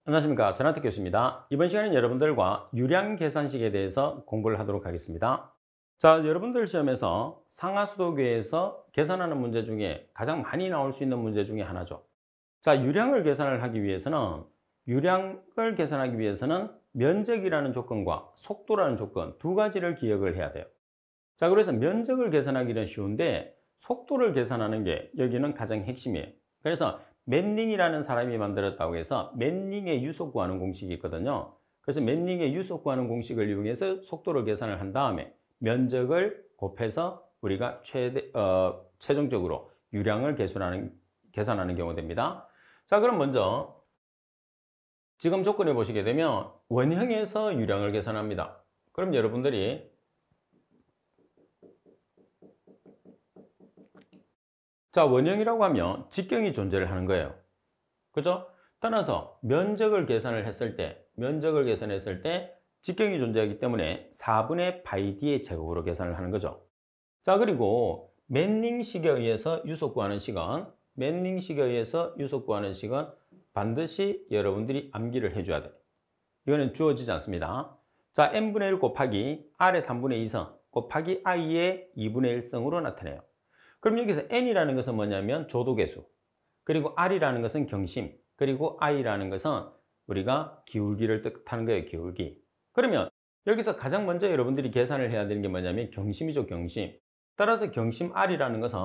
안녕하십니까. 전하택 교수입니다. 이번 시간엔 여러분들과 유량 계산식에 대해서 공부를 하도록 하겠습니다. 자, 여러분들 시험에서 상하수도계에서 계산하는 문제 중에 가장 많이 나올 수 있는 문제 중에 하나죠. 자, 유량을 계산을 하기 위해서는 유량을 계산하기 위해서는 면적이라는 조건과 속도라는 조건 두 가지를 기억을 해야 돼요. 자, 그래서 면적을 계산하기는 쉬운데 속도를 계산하는 게 여기는 가장 핵심이에요. 그래서 맨닝이라는 사람이 만들었다고 해서 맨닝의 유속 구하는 공식이 있거든요. 그래서 맨닝의 유속 구하는 공식을 이용해서 속도를 계산을 한 다음에 면적을 곱해서 우리가 최종적으로 유량을 계산하는 경우 됩니다. 자, 그럼 먼저 지금 조건을 보시게 되면 원형에서 유량을 계산합니다. 그럼 여러분들이 자, 원형이라고 하면 직경이 존재를 하는 거예요. 그죠? 따라서 면적을 계산했을 때 직경이 존재하기 때문에 4분의 파이 d의 제곱으로 계산을 하는 거죠. 자, 그리고 맨닝식에 의해서 유속 구하는 시간, 반드시 여러분들이 암기를 해줘야 돼요. 이거는 주어지지 않습니다. 자, n분의 1 곱하기 r의 3분의 2성 곱하기 i의 2분의 1성으로 나타내요. 그럼 여기서 n이라는 것은 뭐냐면 조도계수, 그리고 r이라는 것은 경심, 그리고 i라는 것은 우리가 기울기를 뜻하는 거예요. 기울기. 그러면 여기서 가장 먼저 여러분들이 계산을 해야 되는 게 뭐냐면 경심이죠. 경심. 따라서 경심 r이라는 것은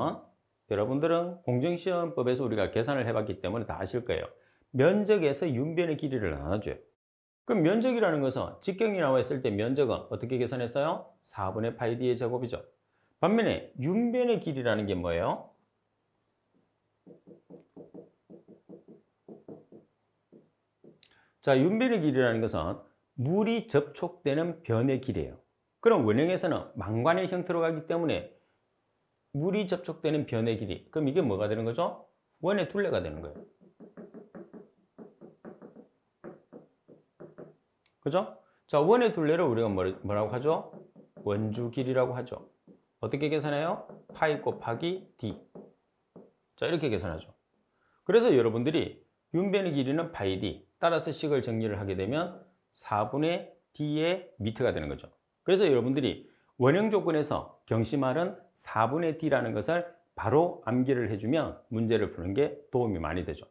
여러분들은 공정시험법에서 우리가 계산을 해봤기 때문에 다 아실 거예요. 면적에서 윤변의 길이를 나눠줘요. 그럼 면적이라는 것은 직경이 나와 있을 때 면적은 어떻게 계산했어요? 4분의 파이 d의 제곱이죠. 반면에 윤변의 길이라는 게 뭐예요? 자, 윤변의 길이라는 것은 물이 접촉되는 변의 길이에요. 그럼 원형에서는 망관의 형태로 가기 때문에 물이 접촉되는 변의 길이. 그럼 이게 뭐가 되는 거죠? 원의 둘레가 되는 거예요. 그죠? 자, 원의 둘레를 우리가 뭐라고 하죠? 원주 길이라고 하죠. 어떻게 계산해요? 파이 곱하기 d. 자, 이렇게 계산하죠. 그래서 여러분들이 윤변의 길이는 파이 d. 따라서 식을 정리를 하게 되면 4분의 d의 미터가 되는 거죠. 그래서 여러분들이 원형 조건에서 경심R은 4분의 d라는 것을 바로 암기를 해주면 문제를 푸는 게 도움이 많이 되죠.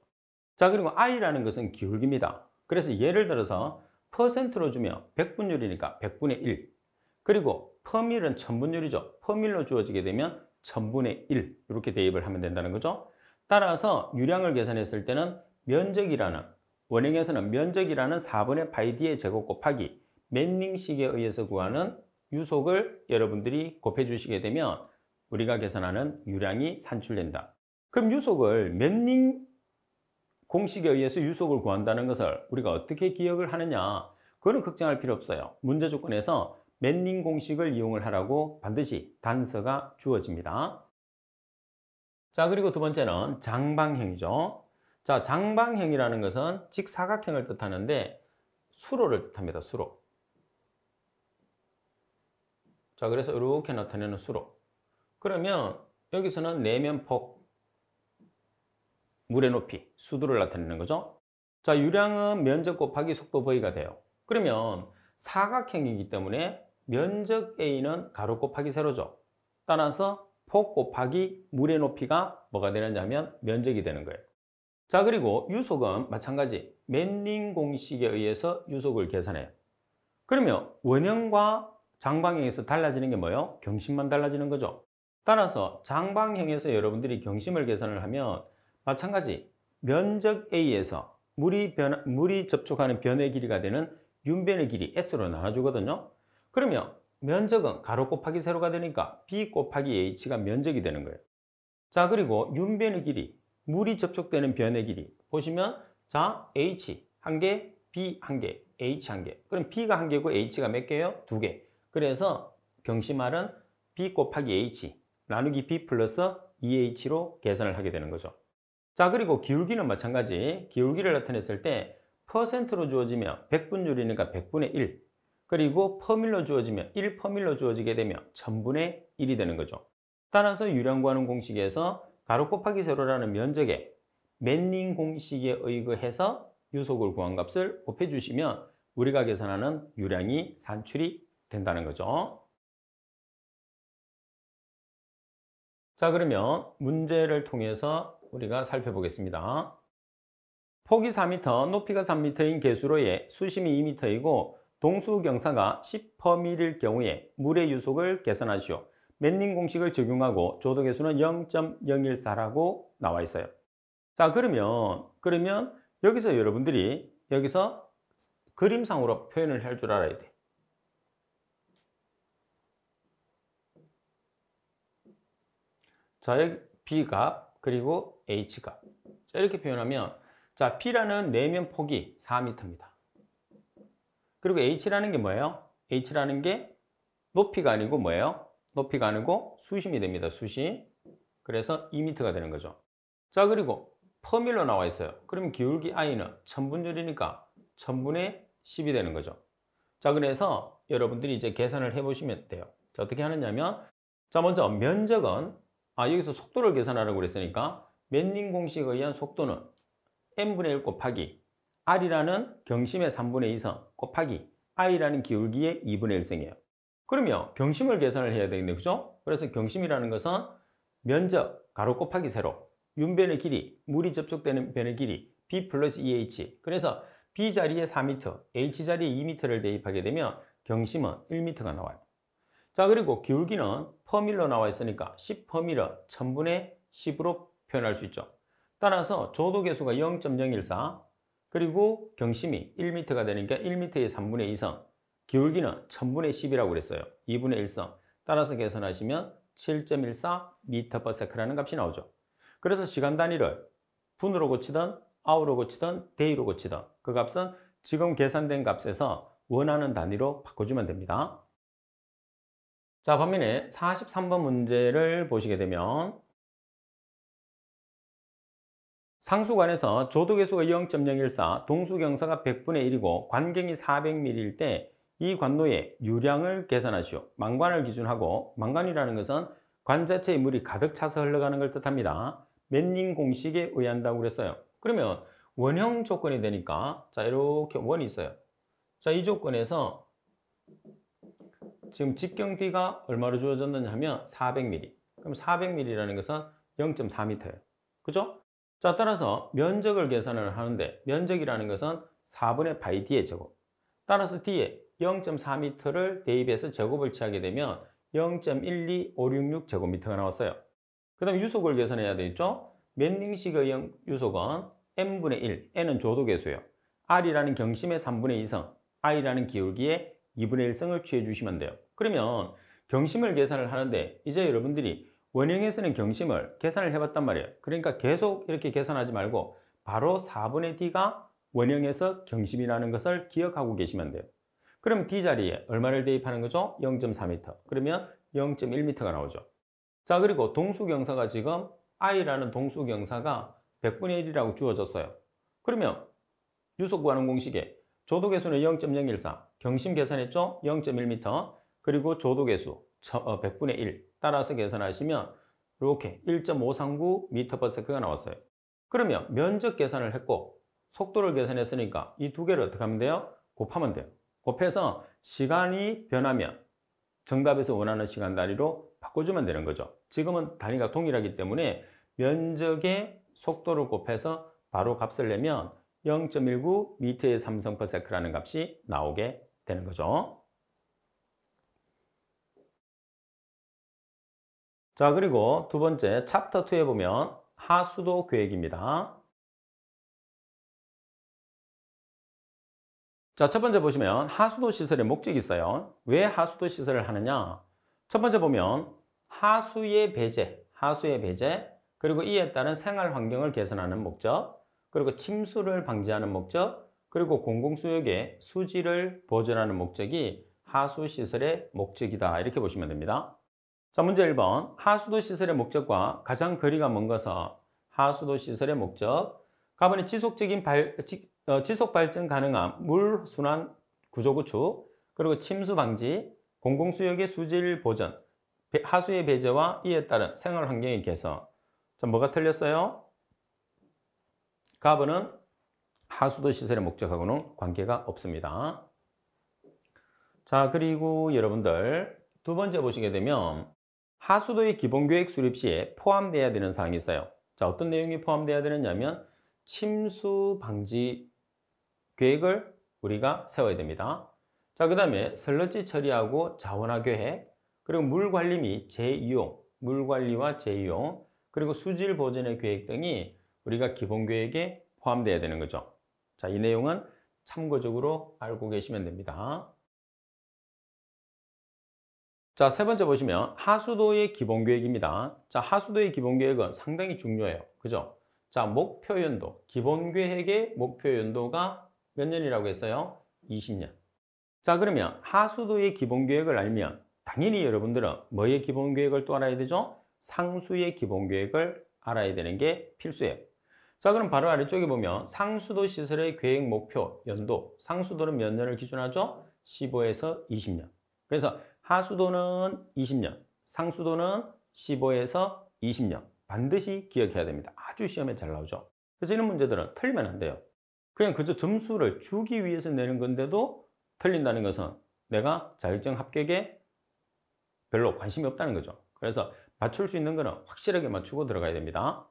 자, 그리고 i라는 것은 기울기입니다. 그래서 예를 들어서 퍼센트로 주면 100분율이니까 100분의 1. 그리고 퍼밀은 1000분율이죠. 퍼밀로 주어지게 되면 1000분의 1 이렇게 대입을 하면 된다는 거죠. 따라서 유량을 계산했을 때는 원형에서는 면적이라는 4분의 파이 d의 제곱 곱하기 맨닝식에 의해서 구하는 유속을 여러분들이 곱해 주시게 되면 우리가 계산하는 유량이 산출된다. 그럼 유속을 맨닝 공식에 의해서 유속을 구한다는 것을 우리가 어떻게 기억을 하느냐? 그거는 걱정할 필요 없어요. 문제 조건에서 맨닝 공식을 이용을 하라고 반드시 단서가 주어집니다. 자, 그리고 두 번째는 장방형이죠. 자, 장방형이라는 것은 직사각형을 뜻하는데 수로를 뜻합니다. 수로. 자, 그래서 이렇게 나타내는 수로. 그러면 여기서는 내면폭, 물의 높이, 수도를 나타내는 거죠. 자, 유량은 면적 곱하기 속도 V가 돼요. 그러면 사각형이기 때문에 면적 A는 가로 곱하기 세로죠. 따라서 폭 곱하기 물의 높이가 뭐가 되느냐면 면적이 되는 거예요. 자, 그리고 유속은 마찬가지 맨닝 공식에 의해서 유속을 계산해요. 그러면 원형과 장방형에서 달라지는 게 뭐예요? 경심만 달라지는 거죠. 따라서 장방형에서 여러분들이 경심을 계산을 하면 마찬가지 면적 A에서 물이 접촉하는 변의 길이가 되는 윤변의 길이 S로 나눠주거든요. 그러면 면적은 가로 곱하기 세로가 되니까 B 곱하기 H가 면적이 되는 거예요. 자, 그리고 윤변의 길이, 물이 접촉되는 변의 길이 보시면 자, H 한 개, B 한 개, H 한 개. 그럼 B가 한 개고 H가 몇 개예요? 두 개. 그래서 경심R은 B 곱하기 H 나누기 B 플러스 2H로 계산을 하게 되는 거죠. 자, 그리고 기울기는 마찬가지. 기울기를 나타냈을 때 퍼센트로 주어지면 100분율이니까 100분의 1. 그리고 퍼밀로 주어지면 1퍼밀로 주어지게 되면 1000분의 1이 되는 거죠. 따라서 유량 구하는 공식에서 가로 곱하기 세로라는 면적에 맨닝 공식에 의거해서 유속을 구한 값을 곱해 주시면 우리가 계산하는 유량이 산출이 된다는 거죠. 자, 그러면 문제를 통해서 우리가 살펴보겠습니다. 폭이 4m, 높이가 3m인 개수로의 수심이 2m이고 동수경사가 10%일 경우에 물의 유속을 계산하시오. 맨닝 공식을 적용하고 조도 개수는 0.014라고 나와 있어요. 자, 그러면 여기서 여러분들이 여기서 그림상으로 표현을 할 줄 알아야 돼. 자, 여기 B값 그리고 H값. 자, 이렇게 표현하면 자, B라는 내면 폭이 4m입니다. 그리고 H라는 게 뭐예요? H라는 게 높이가 아니고 뭐예요? 높이가 아니고 수심이 됩니다. 수심. 그래서 2m가 되는 거죠. 자, 그리고 퍼밀로 나와 있어요. 그러면 기울기 I는 1000분율이니까 1000분의 10이 되는 거죠. 자, 그래서 여러분들이 이제 계산을 해보시면 돼요. 자, 어떻게 하느냐면 자, 먼저 면적은 여기서 속도를 계산하라고 그랬으니까 맨닝 공식에 의한 속도는 n분의 1 곱하기 r이라는 경심의 3분의 2성 곱하기 i라는 기울기의 2분의 1성이에요. 그러면 경심을 계산을 해야 되겠네, 그죠? 그래서 경심이라는 것은 면적, 가로 곱하기 세로, 윤변의 길이, 물이 접촉되는 변의 길이, B 플러스 EH. 그래서 B 자리에 4m, H 자리에 2m를 대입하게 되면 경심은 1m가 나와요. 자, 그리고 기울기는 퍼밀로 나와 있으니까 10퍼밀을 1000분의 10으로 표현할 수 있죠. 따라서 조도 개수가 0.014, 그리고 경심이 1m가 되니까 1m의 3분의 2성, 기울기는 1000분의 10이라고 그랬어요. 2분의 1성. 따라서 계산하시면 7.14 m/s라는 값이 나오죠. 그래서 시간 단위를 분으로 고치든 아우로 고치든 데이로 고치든 그 값은 지금 계산된 값에서 원하는 단위로 바꿔주면 됩니다. 자, 반면에 43번 문제를 보시게 되면 상수관에서 조도계수가 0.014, 동수경사가 100분의 1이고 관경이 400mm일 때 이 관노의 유량을 계산하시오. 망관을 기준하고, 망관이라는 것은 관 자체에 물이 가득 차서 흘러가는 걸 뜻합니다. 맨닝 공식에 의한다고 그랬어요. 그러면 원형 조건이 되니까 자, 이렇게 원이 있어요. 자, 이 조건에서 지금 직경비가 얼마로 주어졌느냐 하면 400mm. 그럼 400mm라는 것은 0.4m예요. 그죠? 자, 따라서 면적을 계산을 하는데 면적이라는 것은 4분의 파이 d의 제곱. 따라서 d에 0.4m를 대입해서 제곱을 취하게 되면 0.12566 제곱미터가 나왔어요. 그 다음에 유속을 계산해야 되겠죠? 맨닝식의 유속은 n분의 1, n은 조도계수예요. r이라는 경심의 3분의 2성, i라는 기울기의 2분의 1성을 취해 주시면 돼요. 그러면 경심을 계산을 하는데 이제 여러분들이 원형에서는 경심을 계산을 해봤단 말이에요. 그러니까 계속 이렇게 계산하지 말고 바로 4분의 d가 원형에서 경심이라는 것을 기억하고 계시면 돼요. 그럼 d 자리에 얼마를 대입하는 거죠? 0.4m. 그러면 0.1m가 나오죠. 자, 그리고 동수경사가 지금 i라는 동수경사가 100분의 1이라고 주어졌어요. 그러면 유속 구하는 공식에 조도계수는 0.014, 경심 계산했죠? 0.1m, 그리고 조도계수 100분의 1 따라서 계산하시면 이렇게 1.539m/s가 나왔어요. 그러면 면적 계산을 했고 속도를 계산했으니까 이 두 개를 어떻게 하면 돼요? 곱하면 돼요. 곱해서 시간이 변하면 정답에서 원하는 시간 단위로 바꿔주면 되는 거죠. 지금은 단위가 동일하기 때문에 면적의 속도를 곱해서 바로 값을 내면 0.19 m의 3성/s라는 값이 나오게 되는 거죠. 자, 그리고 두 번째 챕터 2에 보면 하수도 계획입니다. 자, 첫 번째 보시면 하수도 시설의 목적이 있어요. 왜 하수도 시설을 하느냐? 첫 번째 보면 하수의 배제, 그리고 이에 따른 생활 환경을 개선하는 목적, 그리고 침수를 방지하는 목적, 그리고 공공수역의 수질을 보존하는 목적이 하수시설의 목적이다. 이렇게 보시면 됩니다. 자, 문제 1번. 하수도 시설의 목적과 가장 거리가 먼 것은 하수도 시설의 목적. 가번이 지속 발전 가능한 물 순환 구조 구축, 그리고 침수 방지, 공공수역의 수질 보전, 하수의 배제와 이에 따른 생활 환경의 개선. 자, 뭐가 틀렸어요? 가번은 하수도 시설의 목적하고는 관계가 없습니다. 자, 그리고 여러분들 두 번째 보시게 되면 하수도의 기본계획 수립 시에 포함되어야 되는 사항이 있어요. 자, 어떤 내용이 포함되어야 되느냐면 침수 방지 계획을 우리가 세워야 됩니다. 자, 그 다음에 설러지 처리하고 자원화 계획, 그리고 물 관리 및 재이용, 물 관리와 재이용, 그리고 수질 보존의 계획 등이 우리가 기본 계획에 포함되어야 되는 거죠. 자, 이 내용은 참고적으로 알고 계시면 됩니다. 자, 세 번째 보시면 하수도의 기본 계획입니다. 자, 하수도의 기본 계획은 상당히 중요해요. 그죠? 자, 목표 연도, 기본 계획의 목표 연도가 몇 년이라고 했어요? 20년. 자, 그러면 하수도의 기본 계획을 알면 당연히 여러분들은 뭐의 기본 계획을 또 알아야 되죠? 상수의 기본 계획을 알아야 되는 게 필수예요. 자, 그럼 바로 아래쪽에 보면 상수도 시설의 계획 목표 연도, 상수도는 몇 년을 기준하죠? 15에서 20년. 그래서 하수도는 20년, 상수도는 15에서 20년. 반드시 기억해야 됩니다. 아주 시험에 잘 나오죠. 그래서 이런 문제들은 틀리면 안 돼요. 그냥 그저 점수를 주기 위해서 내는 건데도 틀린다는 것은 내가 자격증 합격에 별로 관심이 없다는 거죠. 그래서 맞출 수 있는 거는 확실하게 맞추고 들어가야 됩니다.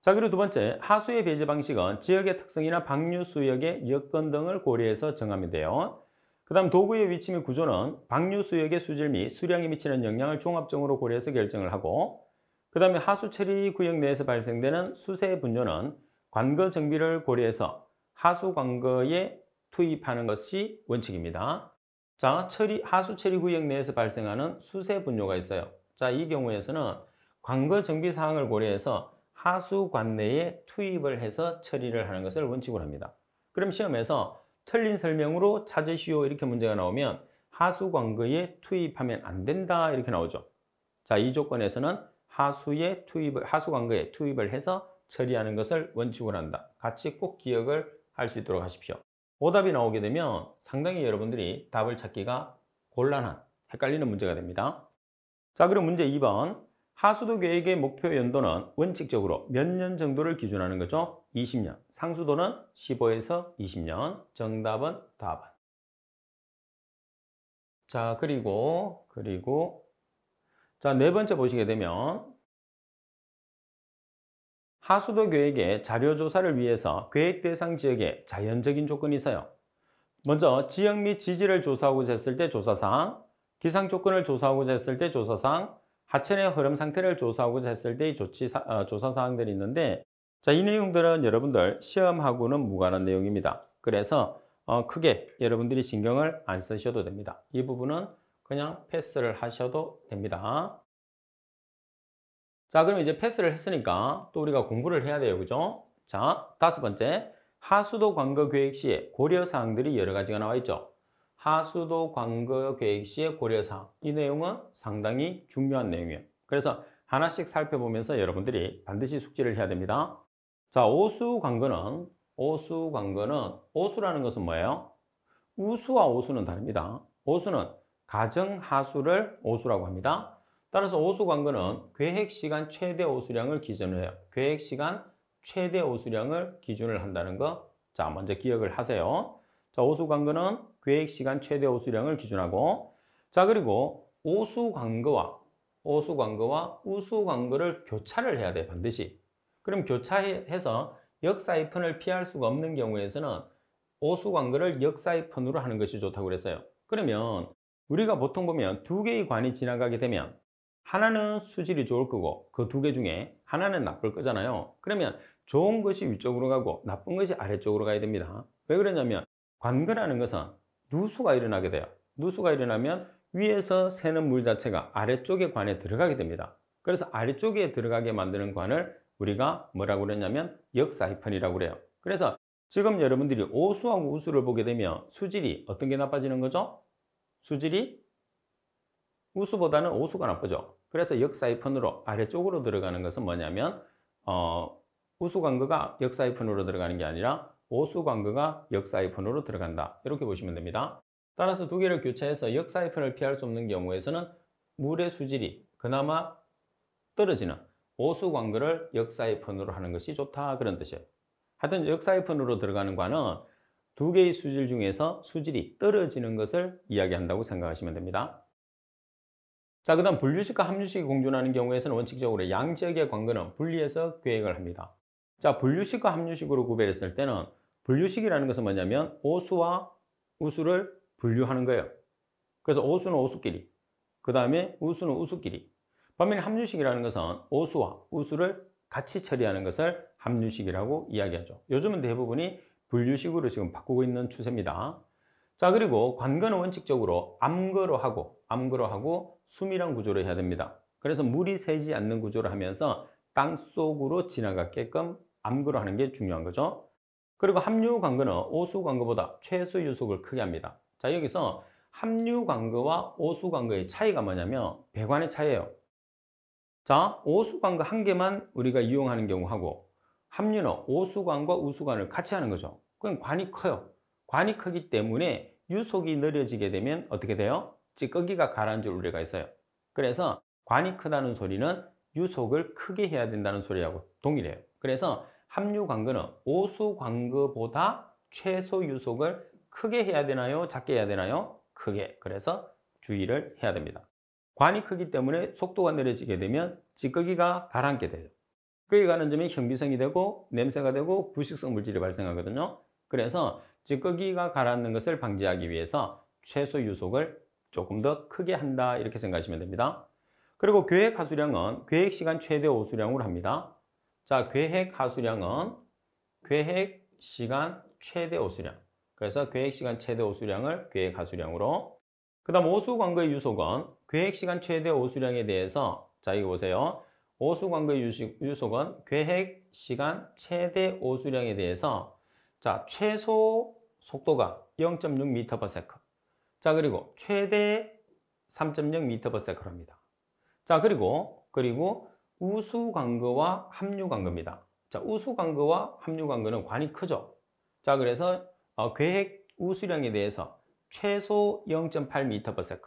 자, 그리고 두 번째, 하수의 배제 방식은 지역의 특성이나 방류 수역의 여건 등을 고려해서 정하면 돼요. 그 다음 도구의 위치 및 구조는 방류 수역의 수질 및 수량에 미치는 영향을 종합적으로 고려해서 결정을 하고, 그 다음에 하수 처리 구역 내에서 발생되는 수세 분뇨는 관거 정비를 고려해서 하수 관거에 투입하는 것이 원칙입니다. 자, 하수 처리 구역 내에서 발생하는 수세 분뇨가 있어요. 자, 이 경우에서는 관거 정비 사항을 고려해서 하수 관내에 투입을 해서 처리를 하는 것을 원칙으로 합니다. 그럼 시험에서 틀린 설명으로 찾으시오 이렇게 문제가 나오면 하수 관거에 투입하면 안 된다 이렇게 나오죠. 자, 이 조건에서는 하수 관거에 투입을 해서 처리하는 것을 원칙으로 한다. 같이 꼭 기억을 할 수 있도록 하십시오. 오답이 나오게 되면 상당히 여러분들이 답을 찾기가 곤란한, 헷갈리는 문제가 됩니다. 자, 그럼 문제 2번. 하수도 계획의 목표 연도는 원칙적으로 몇 년 정도를 기준하는 거죠? 20년. 상수도는 15에서 20년. 정답은 답은. 자, 그리고 자, 네 번째 보시게 되면 하수도 계획의 자료 조사를 위해서 계획 대상 지역에 자연적인 조건이 있어요. 먼저 지역 및 지질을 조사하고자 했을 때 조사사항, 기상 조건을 조사하고자 했을 때 조사사항, 하천의 흐름 상태를 조사하고자 했을 때의 조사사항들이 있는데, 자, 이 내용들은 여러분들 시험하고는 무관한 내용입니다. 그래서 크게 여러분들이 신경을 안 쓰셔도 됩니다. 이 부분은 그냥 패스를 하셔도 됩니다. 자, 그럼 이제 패스를 했으니까 또 우리가 공부를 해야 돼요. 그죠? 자, 다섯 번째. 하수도 관거 계획 시에 고려사항들이 여러 가지가 나와 있죠. 하수도 관거 계획 시의 고려사항. 이 내용은 상당히 중요한 내용이에요. 그래서 하나씩 살펴보면서 여러분들이 반드시 숙지를 해야 됩니다. 자, 오수관거는 오수라는 것은 뭐예요? 우수와 오수는 다릅니다. 오수는 가정하수를 오수라고 합니다. 따라서 오수관거는 계획시간 최대 오수량을 기준으로 해요. 계획시간 최대 오수량을 기준을 한다는 거, 자, 먼저 기억을 하세요. 자, 오수관거는 계획시간 최대 오수량을 기준하고, 자, 그리고 오수관거와 우수관거를 교차를 해야 돼, 반드시. 그럼 교차해서 역사이펀을 피할 수가 없는 경우에서는 오수관거를 역사이펀으로 하는 것이 좋다고 그랬어요. 그러면 우리가 보통 보면 두 개의 관이 지나가게 되면 하나는 수질이 좋을 거고 그 두 개 중에 하나는 나쁠 거잖아요. 그러면 좋은 것이 위쪽으로 가고 나쁜 것이 아래쪽으로 가야 됩니다. 왜 그러냐면 관거라는 것은 누수가 일어나게 돼요. 누수가 일어나면 위에서 새는 물 자체가 아래쪽의 관에 들어가게 됩니다. 그래서 아래쪽에 들어가게 만드는 관을 우리가 뭐라고 그랬냐면 역사이펀이라고 그래요. 그래서 지금 여러분들이 오수하고 우수를 보게 되면 수질이 어떤 게 나빠지는 거죠? 수질이 우수보다는 오수가 나쁘죠. 그래서 역사이펀으로 아래쪽으로 들어가는 것은 뭐냐면 우수관거가 역사이펀으로 들어가는 게 아니라 오수관거가 역사이펀으로 들어간다. 이렇게 보시면 됩니다. 따라서 두 개를 교차해서 역사이펀을 피할 수 없는 경우에서는 물의 수질이 그나마 떨어지는 오수관거를 역사이펀으로 하는 것이 좋다. 그런 뜻이에요. 하여튼 역사회phân으로 들어가는 과는 두 개의 수질 중에서 수질이 떨어지는 것을 이야기한다고 생각하시면 됩니다. 자, 그 다음 분류식과 함유식이 공존하는 경우에서는 원칙적으로 양지역의 관계는 분리해서 계획을 합니다. 자, 분류식과 함유식으로 구별했을 때는 분류식이라는 것은 뭐냐면 오수와 우수를 분류하는 거예요. 그래서 오수는 오수끼리, 그 다음에 우수는 우수끼리. 반면에 함유식이라는 것은 오수와 우수를 같이 처리하는 것을 함유식이라고 이야기하죠. 요즘은 대부분이 분류식으로 지금 바꾸고 있는 추세입니다. 자, 그리고 관건은 원칙적으로 암거로하고 수밀한 구조로 해야 됩니다. 그래서 물이 새지 않는 구조를 하면서 땅 속으로 지나가게끔 암거로 하는 게 중요한 거죠. 그리고 함유 관거는 오수 관거보다 최소 유속을 크게 합니다. 자, 여기서 함유 관거와 오수 관거의 차이가 뭐냐면 배관의 차이예요. 자, 오수 관거 한 개만 우리가 이용하는 경우하고 함유는 오수관과 우수관을 같이 하는 거죠. 그럼 관이 커요. 관이 크기 때문에 유속이 느려지게 되면 어떻게 돼요? 찌꺼기가 가라앉을 우려가 있어요. 그래서 관이 크다는 소리는 유속을 크게 해야 된다는 소리하고 동일해요. 그래서 함유 관거는 오수 관거보다 최소 유속을 크게 해야 되나요? 작게 해야 되나요? 크게. 그래서 주의를 해야 됩니다. 관이 크기 때문에 속도가 느려지게 되면 찌꺼기가 가라앉게 돼요. 그에 가는 점이 형비성이 되고 냄새가 되고 부식성 물질이 발생하거든요. 그래서 찌꺼기가 가라앉는 것을 방지하기 위해서 최소 유속을 조금 더 크게 한다 이렇게 생각하시면 됩니다. 그리고 계획 하수량은 계획 시간 최대 오수량으로 합니다. 자, 계획 하수량은 계획 시간 최대 오수량. 그래서 계획 시간 최대 오수량을 계획 하수량으로. 그 다음 오수 관거의 유속은 계획 시간 최대 오수량에 대해서 자, 이거 보세요. 오수 관거의 유속은 계획 시간 최대 오수량에 대해서 자, 최소 속도가 0.6m/s. 자, 그리고 최대 3.0m/s를 합니다. 자, 그리고 우수 관거와 함유 관거입니다. 자, 우수 관거와 함유 관거는 관이 크죠. 자, 그래서 계획 우수량에 대해서 최소 0.8m/s.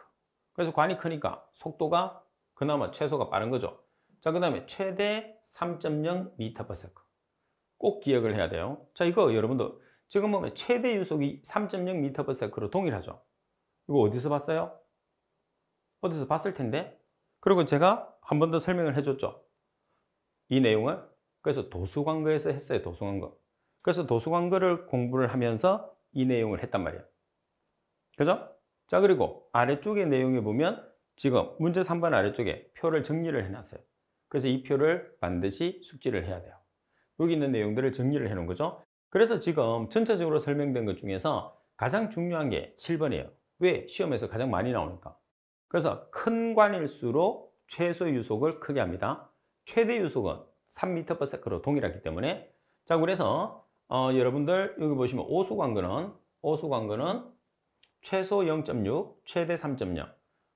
그래서 관이 크니까 속도가 그나마 최소가 빠른 거죠. 자, 그 다음에 최대 3.0m/s. 꼭 기억을 해야 돼요. 자, 이거 여러분들 지금 보면 최대 유속이 3.0m/s로 동일하죠. 이거 어디서 봤어요? 어디서 봤을 텐데. 그리고 제가 한 번 더 설명을 해줬죠. 이 내용을. 그래서 도수관거에서 했어요. 도수관거. 그래서 도수관거를 공부를 하면서 이 내용을 했단 말이에요. 그죠? 자, 그리고 아래쪽의 내용에 보면 지금 문제 3번 아래쪽에 표를 정리를 해놨어요. 그래서 이 표를 반드시 숙지를 해야 돼요. 여기 있는 내용들을 정리를 해 놓은 거죠. 그래서 지금 전체적으로 설명된 것 중에서 가장 중요한 게 7번이에요. 왜? 시험에서 가장 많이 나오니까. 그래서 큰 관일수록 최소 유속을 크게 합니다. 최대 유속은 3m/s로 동일하기 때문에. 자, 그래서 여러분들 여기 보시면 오수관거는 최소 0.6, 최대 3.0.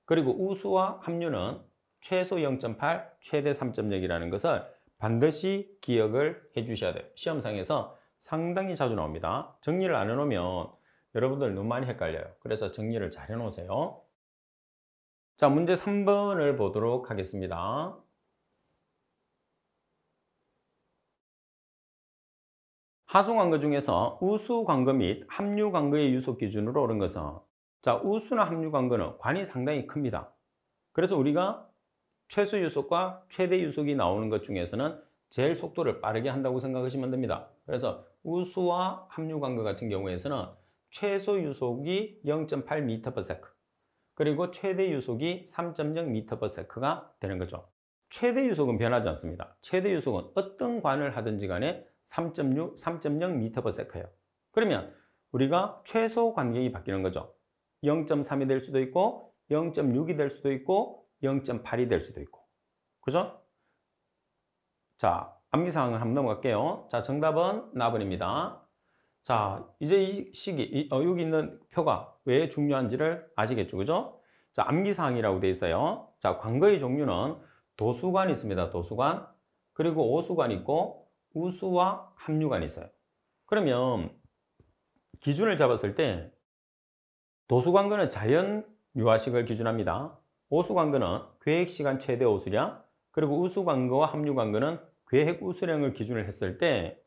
그리고 우수와 함유는 최소 0.8, 최대 3.0이라는 것을 반드시 기억을 해 주셔야 돼요. 시험상에서 상당히 자주 나옵니다. 정리를 안 해놓으면 여러분들 너무 많이 헷갈려요. 그래서 정리를 잘 해놓으세요. 자, 문제 3번을 보도록 하겠습니다. 하수관거 중에서 우수관거 및 함유관거의 유속 기준으로 옳은 것은 자, 우수나 함유관거는 관이 상당히 큽니다. 그래서 우리가 최소 유속과 최대 유속이 나오는 것 중에서는 제일 속도를 빠르게 한다고 생각하시면 됩니다. 그래서 우수와 함유관거 같은 경우에서는 최소 유속이 0.8m/s 그리고 최대 유속이 3.0m/s가 되는 거죠. 최대 유속은 변하지 않습니다. 최대 유속은 어떤 관을 하든지 간에 3.0m/s예요. 그러면 우리가 최소 관경이 바뀌는 거죠. 0.3이 될 수도 있고 0.6이 될 수도 있고 0.8이 될 수도 있고. 그죠? 자, 암기사항을 한번 넘어갈게요. 자, 정답은 나번입니다. 자, 이제 이 시기, 여기 있는 표가 왜 중요한지를 아시겠죠? 그죠? 자, 암기사항이라고 되어 있어요. 자, 관거의 종류는 도수관이 있습니다. 도수관. 그리고 오수관이 있고 우수와 함유관이 있어요. 그러면 기준을 잡았을 때 도수관거는 자연 유화식을 기준합니다. 오수관거는 계획시간 최대 오수량, 그리고 우수관거와 함유관거는 계획 우수량을 기준을 했을 때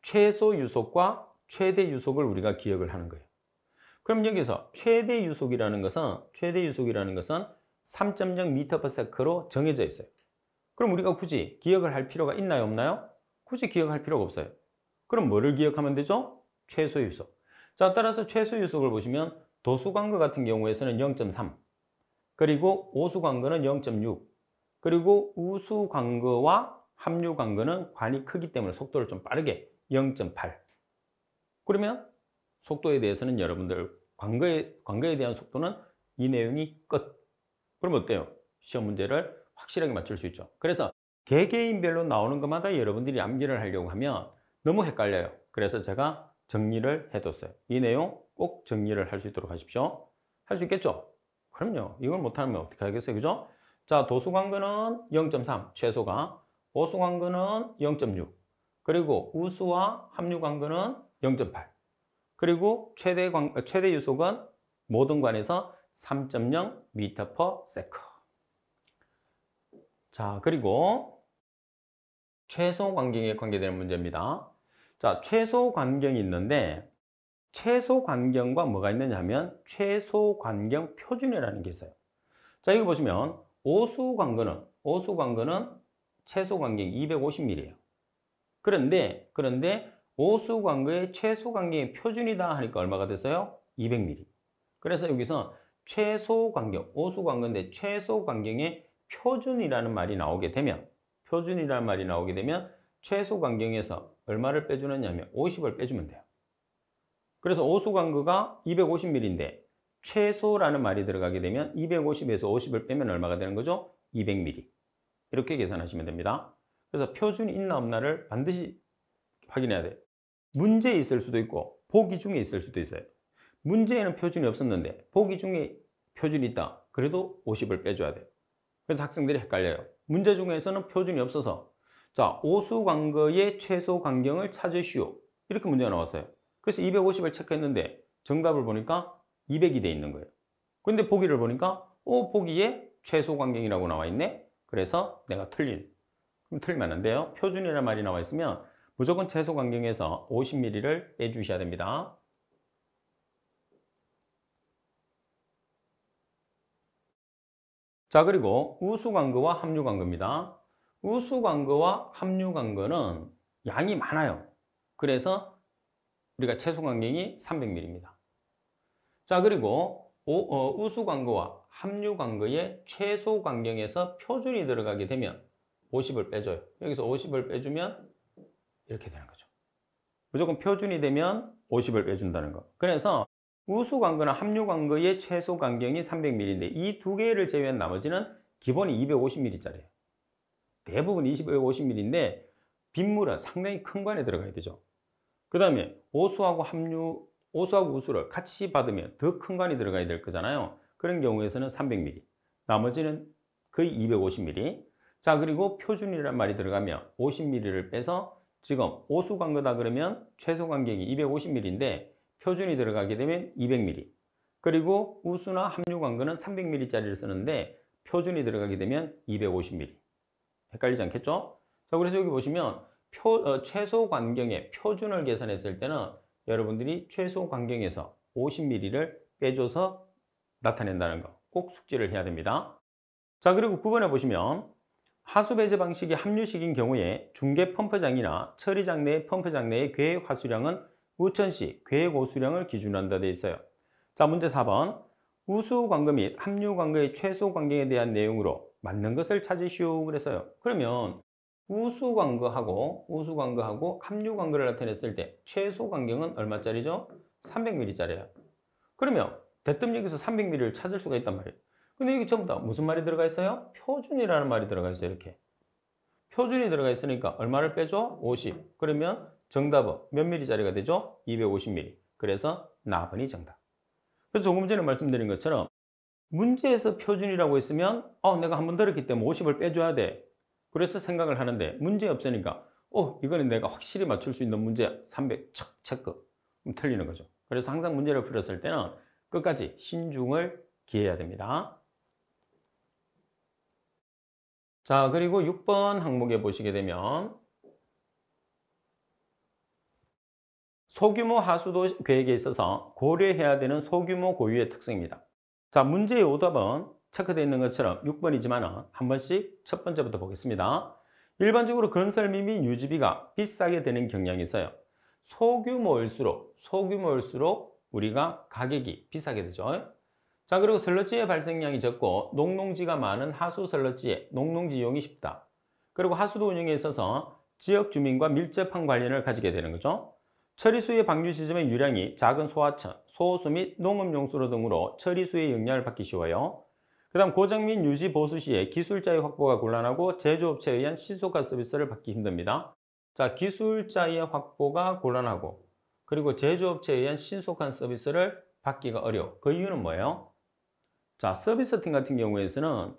최소 유속과 최대 유속을 우리가 기억을 하는 거예요. 그럼 여기서 최대 유속이라는 것은 3.0m/s로 정해져 있어요. 그럼 우리가 굳이 기억을 할 필요가 있나요, 없나요? 굳이 기억할 필요가 없어요. 그럼 뭐를 기억하면 되죠? 최소 유속. 자, 따라서 최소 유속을 보시면 도수관거 같은 경우에서는 0.3, 그리고 오수관거는 0.6, 그리고 우수관거와 함유관거는 관이 크기 때문에 속도를 좀 빠르게 0.8. 그러면 속도에 대해서는 여러분들 관거에 대한 속도는 이 내용이 끝. 그럼 어때요? 시험 문제를 확실하게 맞출 수 있죠. 그래서 개개인별로 나오는 것마다 여러분들이 암기를 하려고 하면 너무 헷갈려요. 그래서 제가 정리를 해뒀어요. 이 내용 꼭 정리를 할 수 있도록 하십시오. 할 수 있겠죠? 그럼요. 이걸 못하면 어떻게 하겠어요? 그죠? 자, 도수관거는 0.3 최소가, 오수관거는 0.6, 그리고 우수와 함유관거는 0.8, 그리고 최대 유속은 모든 관에서 3.0m/s. 자, 그리고 최소 관경에 관계되는 문제입니다. 자, 최소 관경이 있는데 최소 관경과 뭐가 있느냐 하면 최소 관경 표준이라는 게 있어요. 자, 여기 보시면 오수 관거는 최소 관경이 250mm예요. 그런데 오수 관거의 최소 관경의 표준이다 하니까 얼마가 됐어요? 200mm. 그래서 여기서 최소 관경, 오수 관거인데 최소 관경의 표준이라는 말이 나오게 되면 최소 관경에서 얼마를 빼주느냐 하면 50을 빼주면 돼요. 그래서 오수 관거가 250mm인데 최소라는 말이 들어가게 되면 250에서 50을 빼면 얼마가 되는 거죠? 200mm. 이렇게 계산하시면 됩니다. 그래서 표준이 있나 없나를 반드시 확인해야 돼요. 문제에 있을 수도 있고 보기 중에 있을 수도 있어요. 문제에는 표준이 없었는데 보기 중에 표준이 있다. 그래도 50을 빼줘야 돼요. 그래서 학생들이 헷갈려요. 문제 중에서는 표준이 없어서 자, 오수 관거의 최소 관경을 찾으시오. 이렇게 문제가 나왔어요. 그래서 250을 체크했는데 정답을 보니까 200이 돼 있는 거예요. 근데 보기를 보니까 보기에 최소 관경이라고 나와 있네. 그래서 내가 그럼 틀리면 안 돼요. 표준이라는 말이 나와 있으면 무조건 최소 관경에서 50mm를 빼주셔야 됩니다. 자, 그리고 우수관거와 함유관거입니다. 우수관거와 함유관거는 양이 많아요. 그래서 우리가 최소 관경이 300mm입니다. 자, 그리고 우수관거와 함유관거의 최소 관경에서 표준이 들어가게 되면 50을 빼줘요. 여기서 50을 빼주면 이렇게 되는 거죠. 무조건 표준이 되면 50을 빼준다는 거. 그래서 우수관거나 함유관거의 최소 관경이 300mm인데 이 두 개를 제외한 나머지는 기본이 250mm짜리예요. 대부분 250mm인데 빗물은 상당히 큰 관에 들어가야 되죠. 그 다음에 오수하고 우수를 같이 받으면 더 큰 관이 들어가야 될 거잖아요. 그런 경우에서는 300mm, 나머지는 거의 250mm. 자, 그리고 표준이라는 말이 들어가면 50mm를 빼서 지금 오수관거다 그러면 최소 관경이 250mm인데 표준이 들어가게 되면 200mm. 그리고 우수나 함유관거는 300mm짜리를 쓰는데 표준이 들어가게 되면 250mm. 헷갈리지 않겠죠? 자, 그래서 여기 보시면 최소 관경의 표준을 계산했을 때는 여러분들이 최소 관경에서 50mm를 빼줘서 나타낸다는 거 꼭 숙지를 해야 됩니다. 자, 그리고 9번에 보시면 하수 배제 방식이 함유식인 경우에 중계 펌프장이나 처리장 내 펌프장 내의 계획 화수량은 우천시 계획 호수량을 기준으로 한다 되어 있어요. 자, 문제 4번. 우수 관거 및 함유 관거의 최소 관경에 대한 내용으로 맞는 것을 찾으시오 그랬어요. 그러면 우수 관거하고 함유 관거를 나타냈을 때 최소 관경은 얼마짜리죠? 300mm짜리예요. 그러면 대뜸 여기서 300mm를 찾을 수가 있단 말이에요. 근데 여기 전부 다 무슨 말이 들어가 있어요? 표준이라는 말이 들어가 있어요. 이렇게. 표준이 들어가 있으니까 얼마를 빼줘? 50. 그러면 정답은 몇 mm짜리가 되죠? 250mm. 그래서 나번이 정답. 그래서 조금 전에 말씀드린 것처럼 문제에서 표준이라고 했으면 내가 한번 들었기 때문에 50을 빼줘야 돼. 그래서 생각을 하는데 문제 없으니까 이거는 내가 확실히 맞출 수 있는 문제 300 척 체크. 그럼 틀리는 거죠. 그래서 항상 문제를 풀었을 때는 끝까지 신중을 기해야 됩니다. 자, 그리고 6번 항목에 보시게 되면 소규모 하수도 계획에 있어서 고려해야 되는 소규모 고유의 특성입니다. 자, 문제의 오답은 체크되어 있는 것처럼 6번이지만 한 번씩 첫 번째부터 보겠습니다. 일반적으로 건설비 및 유지비가 비싸게 되는 경향이 있어요. 소규모일수록 우리가 가격이 비싸게 되죠. 자, 그리고 설러지의 발생량이 적고 농농지가 많은 하수 설러지에 농농지 이용이 쉽다. 그리고 하수도 운영에 있어서 지역 주민과 밀접한 관련을 가지게 되는 거죠. 처리수의 방류 시점의 유량이 작은 소하천, 소호수 및 농업용수로 등으로 처리수의 영향을 받기 쉬워요. 그 다음 고정 및 유지 보수 시에 기술자의 확보가 곤란하고 제조업체에 의한 신속한 서비스를 받기 힘듭니다. 자, 기술자의 확보가 곤란하고 그리고 제조업체에 의한 신속한 서비스를 받기가 어려워. 그 이유는 뭐예요? 자, 서비스 팀 같은 경우에서는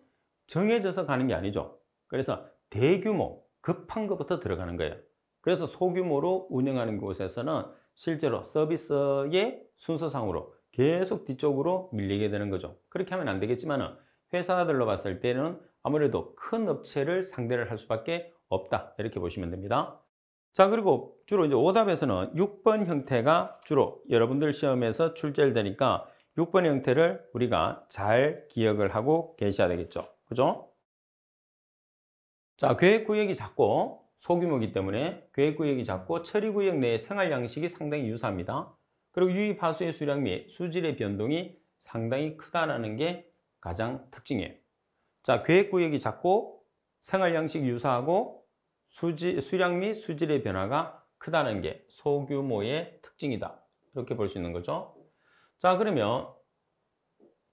정해져서 가는 게 아니죠. 그래서 대규모, 급한 것부터 들어가는 거예요. 그래서 소규모로 운영하는 곳에서는 실제로 서비스의 순서상으로 계속 뒤쪽으로 밀리게 되는 거죠. 그렇게 하면 안 되겠지만 회사들로 봤을 때는 아무래도 큰 업체를 상대를 할 수밖에 없다. 이렇게 보시면 됩니다. 자, 그리고 주로 이제 오답에서는 6번 형태가 주로 여러분들 시험에서 출제를 되니까 6번 형태를 우리가 잘 기억을 하고 계셔야 되겠죠. 그죠? 자, 계획구역이 작고 소규모이기 때문에 계획구역이 작고 처리구역 내의 생활 양식이 상당히 유사합니다. 그리고 유입 하수의 수량 및 수질의 변동이 상당히 크다는 게 가장 특징이에요. 자, 계획구역이 작고 생활 양식이 유사하고 수량 및 수질의 변화가 크다는 게 소규모의 특징이다. 이렇게 볼 수 있는 거죠. 자, 그러면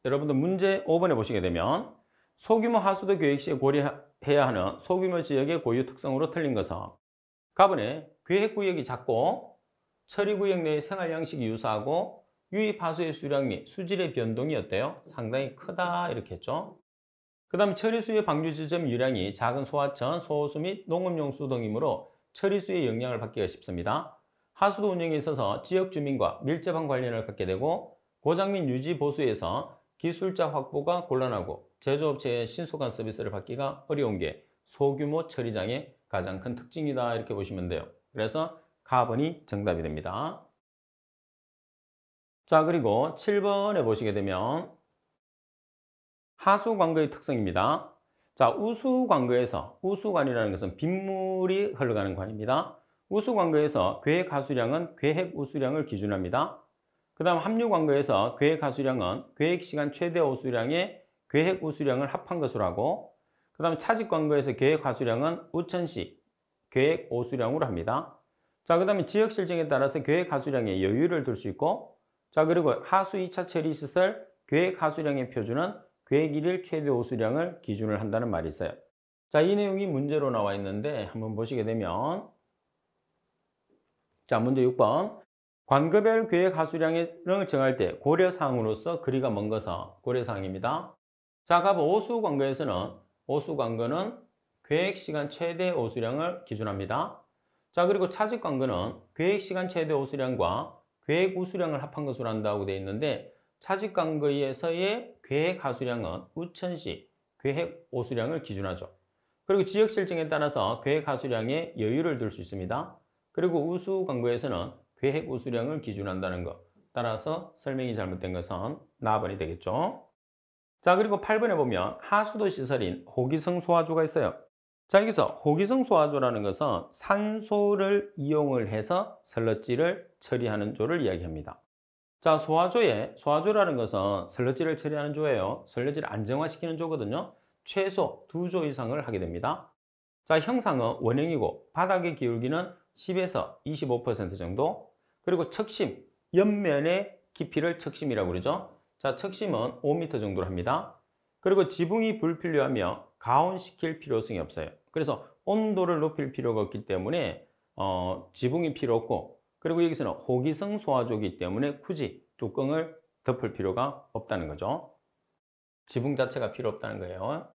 여러분들 문제 5번에 보시게 되면 소규모 하수도 계획 시에 고려해야 하는 소규모 지역의 고유 특성으로 틀린 것은 가번에 계획구역이 작고 처리구역 내의 생활 양식이 유사하고 유입 하수의 수량 및 수질의 변동이 어때요? 상당히 크다 이렇게 했죠. 그 다음에 처리수의 방류 지점 유량이 작은 소하천, 소호수 및 농업용수 등이므로 처리수의 영향을 받기가 쉽습니다. 하수도 운영에 있어서 지역 주민과 밀접한 관련을 갖게 되고 고장 및 유지 보수에서 기술자 확보가 곤란하고 제조업체의 신속한 서비스를 받기가 어려운 게 소규모 처리장의 가장 큰 특징이다 이렇게 보시면 돼요. 그래서 가번이 정답이 됩니다. 자, 그리고 7번에 보시게 되면 하수관거의 특성입니다. 자, 우수관거에서 우수관이라는 것은 빗물이 흘러가는 관입니다. 우수관거에서 계획 하수량은 계획 우수량을 기준합니다. 그 다음 합류관거에서 계획 하수량은 계획 시간 최대 우수량의 계획 우수량을 합한 것으로 하고 그 다음 차직관거에서 계획 하수량은 우천시 계획 우수량으로 합니다. 자, 그 다음에 지역 실정에 따라서 계획 하수량에 여유를 둘 수 있고 자, 그리고 하수 2차 처리 시설 계획 하수량의 표준은 계획 1일 최대 우수량을 기준을 한다는 말이 있어요. 자, 이 내용이 문제로 나와 있는데 한번 보시게 되면 자, 문제 6번 관거별 계획 하수량을 정할 때 고려사항으로서 거리가 먼 것은 고려사항입니다. 자, 가번 오수관거는 계획시간 최대 오수량을 기준합니다. 자, 그리고 차직관거는 계획시간 최대 오수량과 계획 우수량을 합한 것으로 한다고 되어 있는데 차직관거에서의 계획 하수량은 우천시 계획 오수량을 기준하죠. 그리고 지역 실정에 따라서 계획 하수량에 여유를 둘 수 있습니다. 그리고 우수관거에서는 계획 우수량을 기준한다는 것. 따라서 설명이 잘못된 것은 나번이 되겠죠. 자, 그리고 8번에 보면 하수도 시설인 호기성 소화조가 있어요. 자, 여기서 호기성 소화조라는 것은 산소를 이용을 해서 설러지를 처리하는 조를 이야기합니다. 자, 소화조라는 것은 설러지를 처리하는 조예요. 설러지를 안정화시키는 조거든요. 최소 2조 이상을 하게 됩니다. 자, 형상은 원형이고 바닥의 기울기는 10에서 25% 정도. 그리고 척심, 옆면의 깊이를 척심이라고 그러죠. 자, 척심은 5m 정도로 합니다. 그리고 지붕이 불필요하며 가온시킬 필요성이 없어요. 그래서 온도를 높일 필요가 없기 때문에 지붕이 필요 없고 그리고 여기서는 호기성 소화조이기 때문에 굳이 뚜껑을 덮을 필요가 없다는 거죠. 지붕 자체가 필요 없다는 거예요.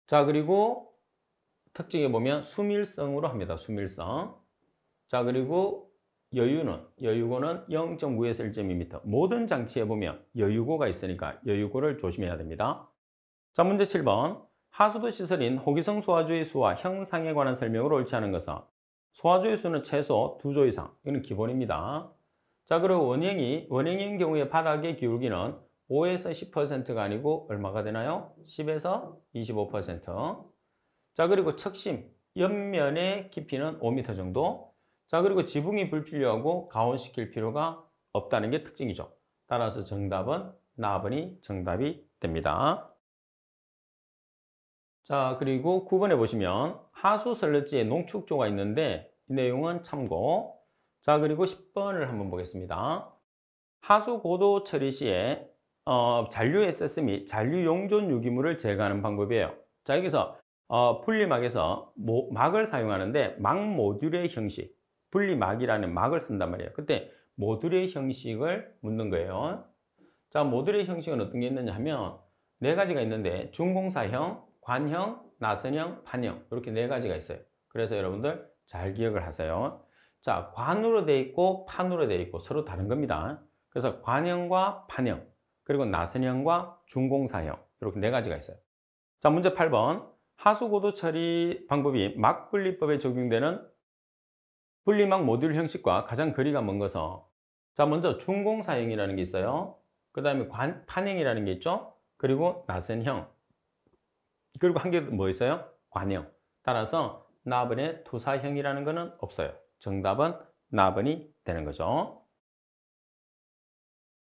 자, 그리고 특징에 보면 수밀성으로 합니다. 수밀성. 자, 그리고 여유고는 0.9에서 1.2m. 모든 장치에 보면 여유고가 있으니까 여유고를 조심해야 됩니다. 자, 문제 7번. 하수도 시설인 호기성 소화조의 수와 형상에 관한 설명으로 옳지 않은 것은 소화조의 수는 최소 2조 이상. 이건 기본입니다. 자, 그리고 원형인 경우에 바닥의 기울기는 5에서 10%가 아니고 얼마가 되나요? 10에서 25%. 자, 그리고 척심, 옆면의 깊이는 5m 정도. 자, 그리고 지붕이 불필요하고 가온시킬 필요가 없다는 게 특징이죠. 따라서 정답은 나번이 정답이 됩니다. 자, 그리고 9번에 보시면 하수 설렛지에 농축조가 있는데 이 내용은 참고. 자, 그리고 10번을 한번 보겠습니다. 하수 고도 처리 시에 잔류 SS 및 잔류 용존 유기물을 제거하는 방법이에요. 자, 여기서 분리막에서 막을 사용하는데 막 모듈의 형식, 분리막이라는 막을 쓴단 말이에요. 그때 모듈의 형식을 묻는 거예요. 자, 모듈의 형식은 어떤 게 있느냐 하면 네 가지가 있는데 준공사형, 관형, 나선형, 판형 이렇게 네 가지가 있어요. 그래서 여러분들 잘 기억을 하세요. 자, 관으로 되어 있고 판으로 되어 있고 서로 다른 겁니다. 그래서 관형과 판형, 그리고 나선형과 준공사형 이렇게 네 가지가 있어요. 자, 문제 8번. 하수고도 처리 방법이 막분리법에 적용되는 분리막 모듈 형식과 가장 거리가 먼 것은, 자, 먼저 준공사형이라는 게 있어요. 그 다음에 판형이라는 게 있죠. 그리고 나선형, 그리고 한 개 뭐 있어요? 관형. 따라서 나번의 투사형이라는 것은 없어요. 정답은 나번이 되는 거죠.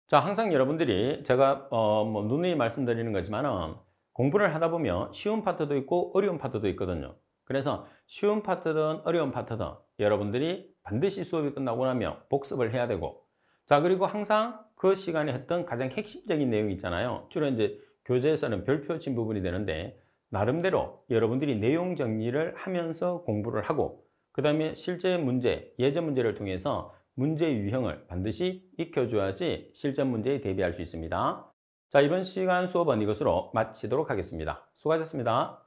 자, 항상 여러분들이 제가 누누이 말씀드리는 거지만은 공부를 하다 보면 쉬운 파트도 있고 어려운 파트도 있거든요. 그래서 쉬운 파트든 어려운 파트든 여러분들이 반드시 수업이 끝나고 나면 복습을 해야 되고, 자, 그리고 항상 그 시간에 했던 가장 핵심적인 내용이 있잖아요. 주로 이제 교재에서는 별표 친 부분이 되는데 나름대로 여러분들이 내용 정리를 하면서 공부를 하고, 그 다음에 실제 문제, 예전 문제를 통해서 문제 유형을 반드시 익혀줘야지 실전 문제에 대비할 수 있습니다. 자, 이번 시간 수업은 이것으로 마치도록 하겠습니다. 수고하셨습니다.